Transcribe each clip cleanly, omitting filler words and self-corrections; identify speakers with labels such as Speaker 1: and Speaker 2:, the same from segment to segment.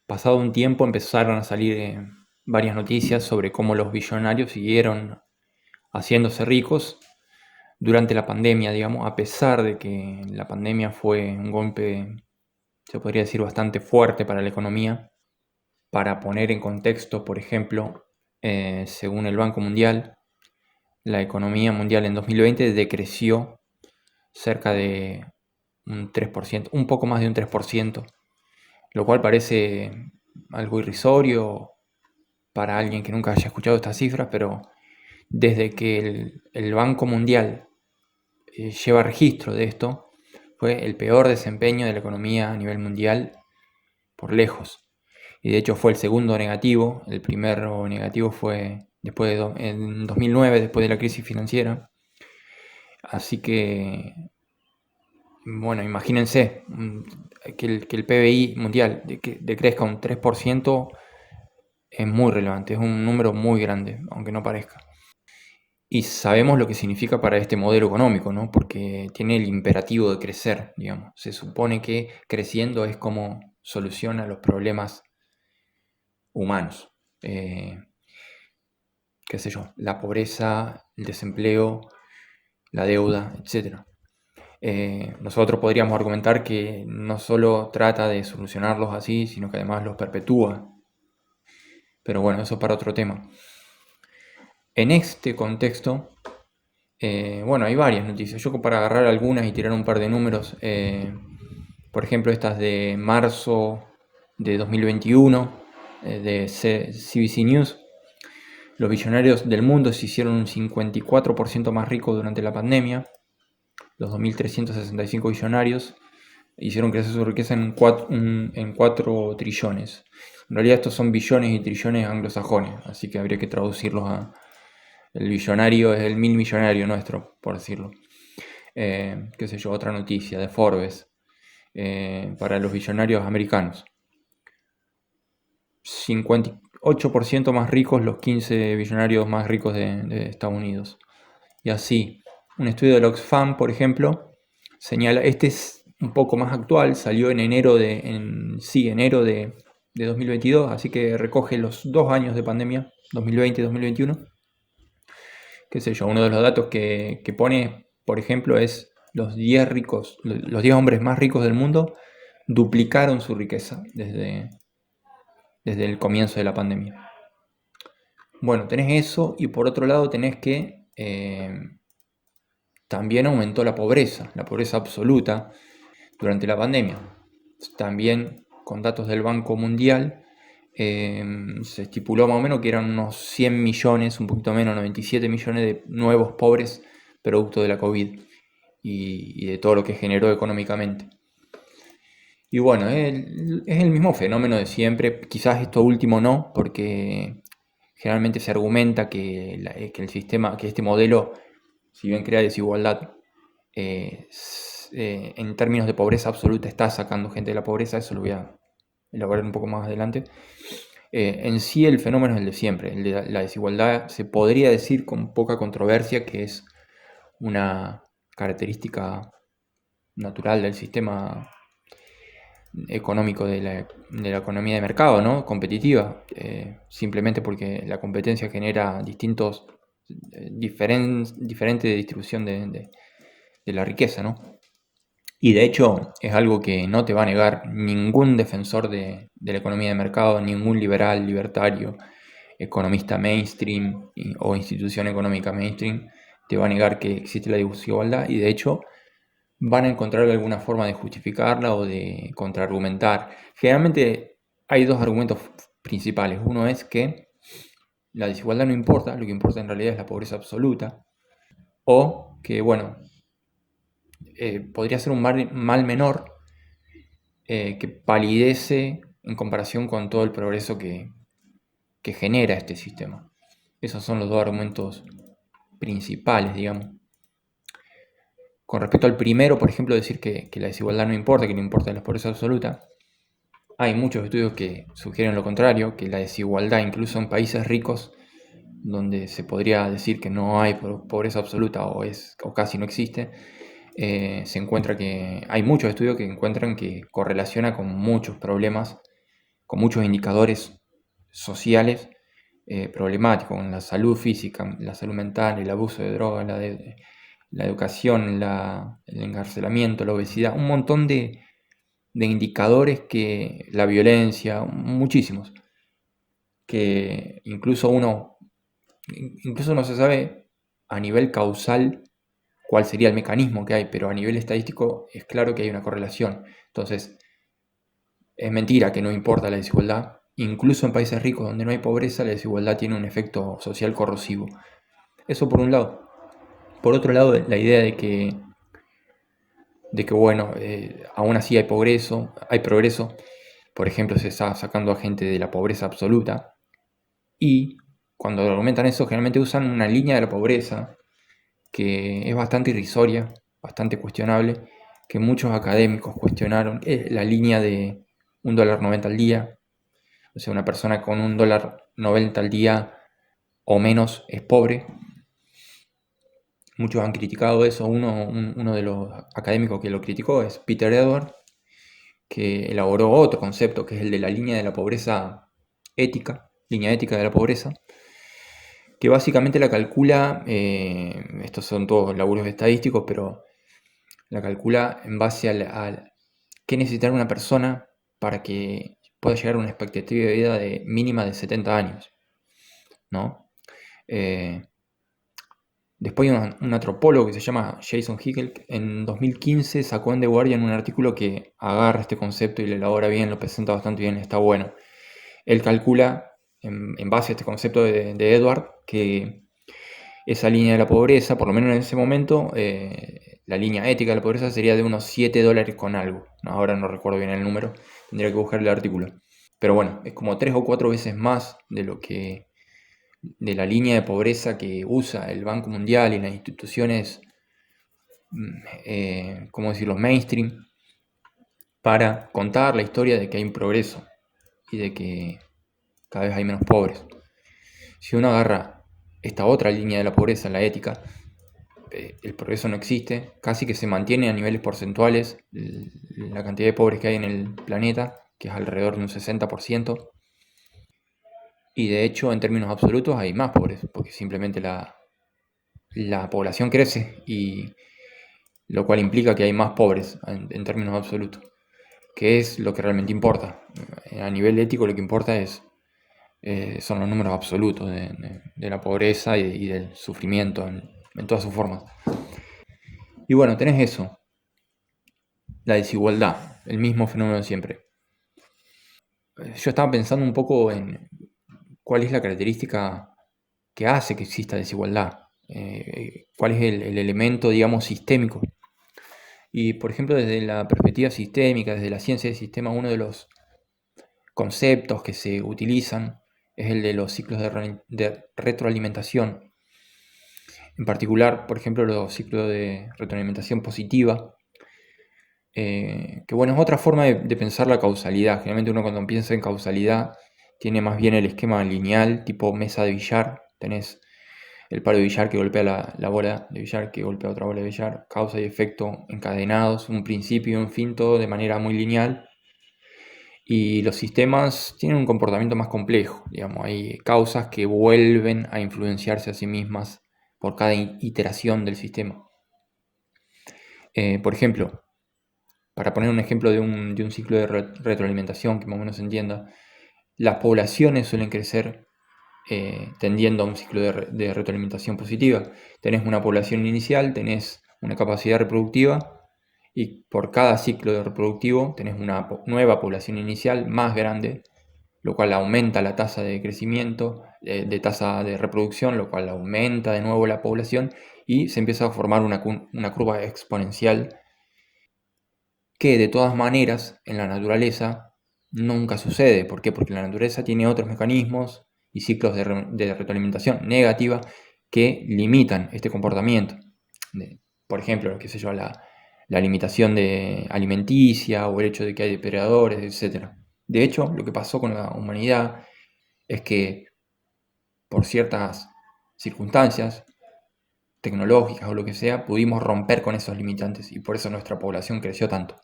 Speaker 1: Pasado un tiempo empezaron a salir varias noticias sobre cómo los billonarios siguieron haciéndose ricos durante la pandemia, digamos, a pesar de que la pandemia fue un golpe, se podría decir, bastante fuerte para la economía. Para poner en contexto, por ejemplo, según el Banco Mundial, la economía mundial en 2020 decreció cerca de un 3%, un poco más de un 3%, lo cual parece algo irrisorio para alguien que nunca haya escuchado estas cifras, pero desde que el Banco Mundial lleva registro de esto, fue el peor desempeño de la economía a nivel mundial por lejos. Y de hecho fue el segundo negativo. El primero negativo fue en 2009, después de la crisis financiera. Así que, bueno, imagínense que el PBI mundial decrezca un 3%, es muy relevante, es un número muy grande, aunque no parezca. Y sabemos lo que significa para este modelo económico, ¿no? Porque tiene el imperativo de crecer, digamos. Se supone que creciendo es como soluciona los problemas humanos. Qué sé yo, la pobreza, el desempleo, la deuda, etc. Nosotros podríamos argumentar que no solo trata de solucionarlos así, sino que además los perpetúa. Pero bueno, eso es para otro tema. En este contexto, bueno, hay varias noticias. Yo para agarrar algunas y tirar un par de números, por ejemplo, estas de marzo de 2021, de CBC News, los billonarios del mundo se hicieron un 54% más ricos durante la pandemia. Los 2.365 billonarios hicieron crecer su riqueza en 4 trillones. En realidad estos son billones y trillones anglosajones, así que habría que traducirlos a... El billonario es el mil millonario nuestro, por decirlo. Qué sé yo, otra noticia de Forbes. Para los billonarios americanos. 58% más ricos los 15 billonarios más ricos de Estados Unidos. Y así, un estudio del Oxfam, por ejemplo, señala, este es un poco más actual, salió en enero de 2022, así que recoge los 2 años de pandemia, 2020 y 2021. Qué sé yo, uno de los datos que pone, por ejemplo, es los 10 hombres más ricos del mundo duplicaron su riqueza desde el comienzo de la pandemia. Bueno, tenés eso y por otro lado tenés que también aumentó la pobreza absoluta durante la pandemia. También con datos del Banco Mundial se estipuló más o menos que eran unos 100 millones, un poquito menos, 97 millones de nuevos pobres producto de la COVID y de todo lo que generó económicamente. Y bueno, es el mismo fenómeno de siempre, quizás esto último no, porque generalmente se argumenta que el sistema, que este modelo, si bien crea desigualdad, en términos de pobreza absoluta está sacando gente de la pobreza, eso lo voy a elaborar un poco más adelante. En sí el fenómeno es el de siempre, el de la desigualdad se podría decir con poca controversia que es una característica natural del sistema económico de la economía de mercado, ¿no? Competitiva, simplemente porque la competencia genera diferente distribución de la riqueza, ¿no? Y de hecho es algo que no te va a negar ningún defensor de la economía de mercado, ningún liberal, libertario, economista mainstream o institución económica mainstream, te va a negar que existe la desigualdad y de hecho van a encontrar alguna forma de justificarla o de contraargumentar. Generalmente hay dos argumentos principales. Uno es que la desigualdad no importa, lo que importa en realidad es la pobreza absoluta. O que, bueno, podría ser un mal menor que palidece en comparación con todo el progreso que genera este sistema. Esos son los dos argumentos principales, digamos. Con respecto al primero, por ejemplo, decir que la desigualdad no importa, que no importa la pobreza absoluta, hay muchos estudios que sugieren lo contrario, que la desigualdad, incluso en países ricos, donde se podría decir que no hay pobreza absoluta o casi no existe, se encuentra que hay muchos estudios que encuentran que correlaciona con muchos problemas con muchos indicadores sociales problemáticos, con la salud física, la salud mental, el abuso de drogas, la educación, el encarcelamiento, la obesidad, un montón de indicadores que la violencia, muchísimos, que incluso no se sabe a nivel causal cuál sería el mecanismo que hay, pero a nivel estadístico es claro que hay una correlación. Entonces, es mentira que no importa la desigualdad. Incluso en países ricos donde no hay pobreza, la desigualdad tiene un efecto social corrosivo. Eso por un lado. Por otro lado, la idea de que bueno, aún así hay progreso. Por ejemplo, se está sacando a gente de la pobreza absoluta. Y cuando argumentan eso, generalmente usan una línea de la pobreza que es bastante irrisoria, bastante cuestionable, que muchos académicos cuestionaron. Es la línea de $1.90 al día. O sea, una persona con $1.90 al día o menos es pobre. Muchos han criticado eso. Uno de los académicos que lo criticó es Peter Edwards, que elaboró otro concepto que es el de la línea de la pobreza ética, línea ética de la pobreza, que básicamente la calcula, estos son todos laburos estadísticos, pero la calcula en base a qué necesitar una persona para que pueda llegar a una expectativa de vida mínima de 70 años, ¿no? Después hay un antropólogo que se llama Jason Hickel, que en 2015 sacó en The Guardian un artículo que agarra este concepto y lo elabora bien, lo presenta bastante bien, está bueno. Él calcula, en base a este concepto de Edward, que esa línea de la pobreza, por lo menos en ese momento, la línea ética de la pobreza sería de unos $7 con algo. No, ahora no recuerdo bien el número, tendría que buscar el artículo. Pero bueno, es como 3 o 4 veces más de la línea de pobreza que usa el Banco Mundial y las instituciones, ¿cómo decirlo?, mainstream, para contar la historia de que hay un progreso y de que cada vez hay menos pobres. Si uno agarra esta otra línea de la pobreza, la ética, el progreso no existe, casi que se mantiene a niveles porcentuales la cantidad de pobres que hay en el planeta, que es alrededor de un 60%, y de hecho en términos absolutos hay más pobres, porque simplemente la población crece, y lo cual implica que hay más pobres en términos absolutos, que es lo que realmente importa. A nivel ético lo que importa son los números absolutos de la pobreza y del sufrimiento en todas sus formas. Y bueno, tenés eso, la desigualdad, el mismo fenómeno de siempre. Yo estaba pensando un poco en cuál es la característica que hace que exista desigualdad, cuál es el elemento, digamos, sistémico. Y, por ejemplo, desde la perspectiva sistémica, desde la ciencia del sistema, uno de los conceptos que se utilizan es el de los ciclos de retroalimentación. En particular, por ejemplo, los ciclos de retroalimentación positiva, que bueno, es otra forma de pensar la causalidad. Generalmente uno cuando piensa en causalidad tiene más bien el esquema lineal, tipo mesa de billar. Tenés el palo de billar que golpea la bola de billar, que golpea otra bola de billar, causa y efecto encadenados, un principio y un fin, todo de manera muy lineal. Y los sistemas tienen un comportamiento más complejo, digamos, hay causas que vuelven a influenciarse a sí mismas por cada iteración del sistema. Por ejemplo, para poner un ejemplo de un ciclo de retroalimentación que más o menos se entienda, las poblaciones suelen crecer tendiendo a un ciclo de retroalimentación positiva. Tenés una población inicial, tenés una capacidad reproductiva, y por cada ciclo reproductivo tenés una nueva población inicial más grande, lo cual aumenta la tasa de crecimiento, de tasa de reproducción, lo cual aumenta de nuevo la población y se empieza a formar una curva exponencial que de todas maneras en la naturaleza nunca sucede. ¿Por qué? Porque la naturaleza tiene otros mecanismos y ciclos de retroalimentación negativa que limitan este comportamiento. Por ejemplo, qué sé yo, la limitación de alimenticia o el hecho de que hay depredadores, etc. De hecho, lo que pasó con la humanidad es que por ciertas circunstancias tecnológicas o lo que sea, pudimos romper con esos limitantes y por eso nuestra población creció tanto.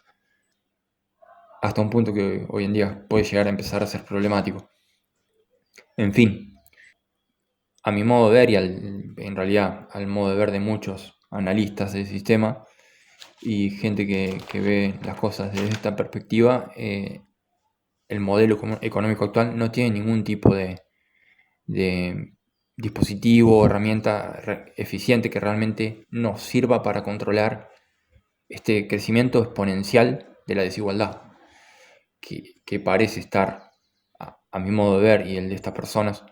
Speaker 1: hasta un punto que hoy en día puede llegar a empezar a ser problemático. En fin, a mi modo de ver y en realidad al modo de ver de muchos analistas del sistema y gente que ve las cosas desde esta perspectiva, el modelo económico actual no tiene ningún tipo de dispositivo o herramienta eficiente que realmente nos sirva para controlar este crecimiento exponencial de la desigualdad, que parece estar, a mi modo de ver y el de estas personas,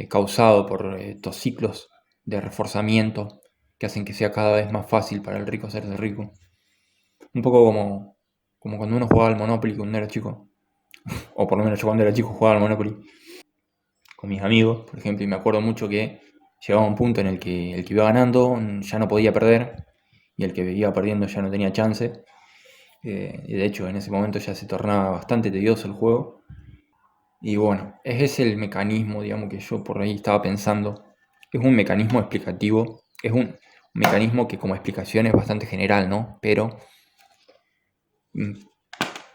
Speaker 1: causado por estos ciclos de reforzamiento que hacen que sea cada vez más fácil para el rico hacerse rico. Un poco como cuando uno jugaba al Monopoly cuando era chico, o por lo menos yo cuando era chico jugaba al Monopoly con mis amigos, por ejemplo, y me acuerdo mucho que llegaba un punto en el que iba ganando ya no podía perder, y el que iba perdiendo ya no tenía chance. Y de hecho en ese momento ya se tornaba bastante tedioso el juego. Y bueno, ese es el mecanismo, digamos, que yo por ahí estaba pensando. Es un mecanismo explicativo, es un mecanismo que como explicación es bastante general, ¿no? Pero mm,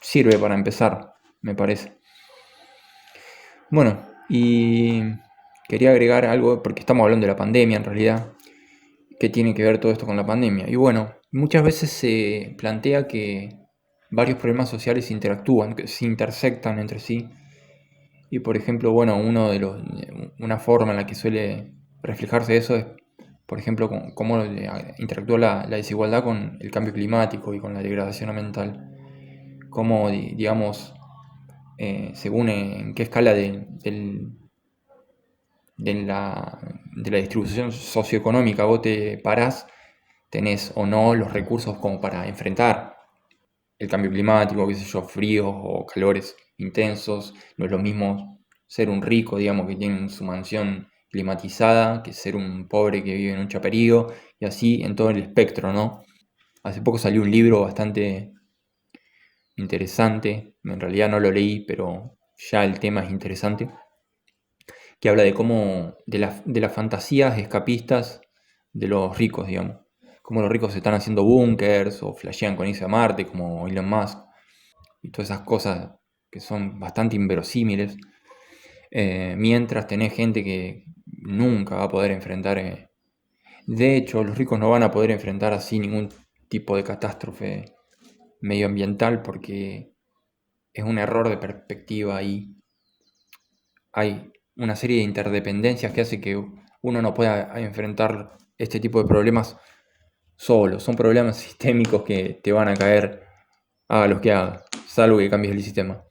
Speaker 1: sirve para empezar, me parece. Bueno, y quería agregar algo, porque estamos hablando de la pandemia en realidad, ¿qué tiene que ver todo esto con la pandemia? Y bueno, muchas veces se plantea que varios problemas sociales interactúan, que se intersectan entre sí. Y por ejemplo, bueno, una forma en la que suele reflejarse eso es, por ejemplo, cómo interactúa la desigualdad con el cambio climático y con la degradación ambiental. Cómo, digamos, según en qué escala de la distribución socioeconómica vos te parás, tenés o no los recursos como para enfrentar el cambio climático, qué sé yo, fríos o calores intensos. No es lo mismo ser un rico, digamos, que tiene su mansión climatizada, que ser un pobre que vive en un chaperío, y así en todo el espectro, ¿no? Hace poco salió un libro bastante interesante, en realidad no lo leí, pero ya el tema es interesante, que habla de cómo, de las fantasías escapistas de los ricos, digamos. Cómo los ricos se están haciendo búnkers o flashean con irse a Marte, como Elon Musk, y todas esas cosas que son bastante inverosímiles, mientras tenés gente que nunca va a poder enfrentar, de hecho los ricos no van a poder enfrentar así ningún tipo de catástrofe medioambiental porque es un error de perspectiva y hay una serie de interdependencias que hace que uno no pueda enfrentar este tipo de problemas solo. Son problemas sistémicos que te van a caer a los que hagas, salvo que cambies el sistema.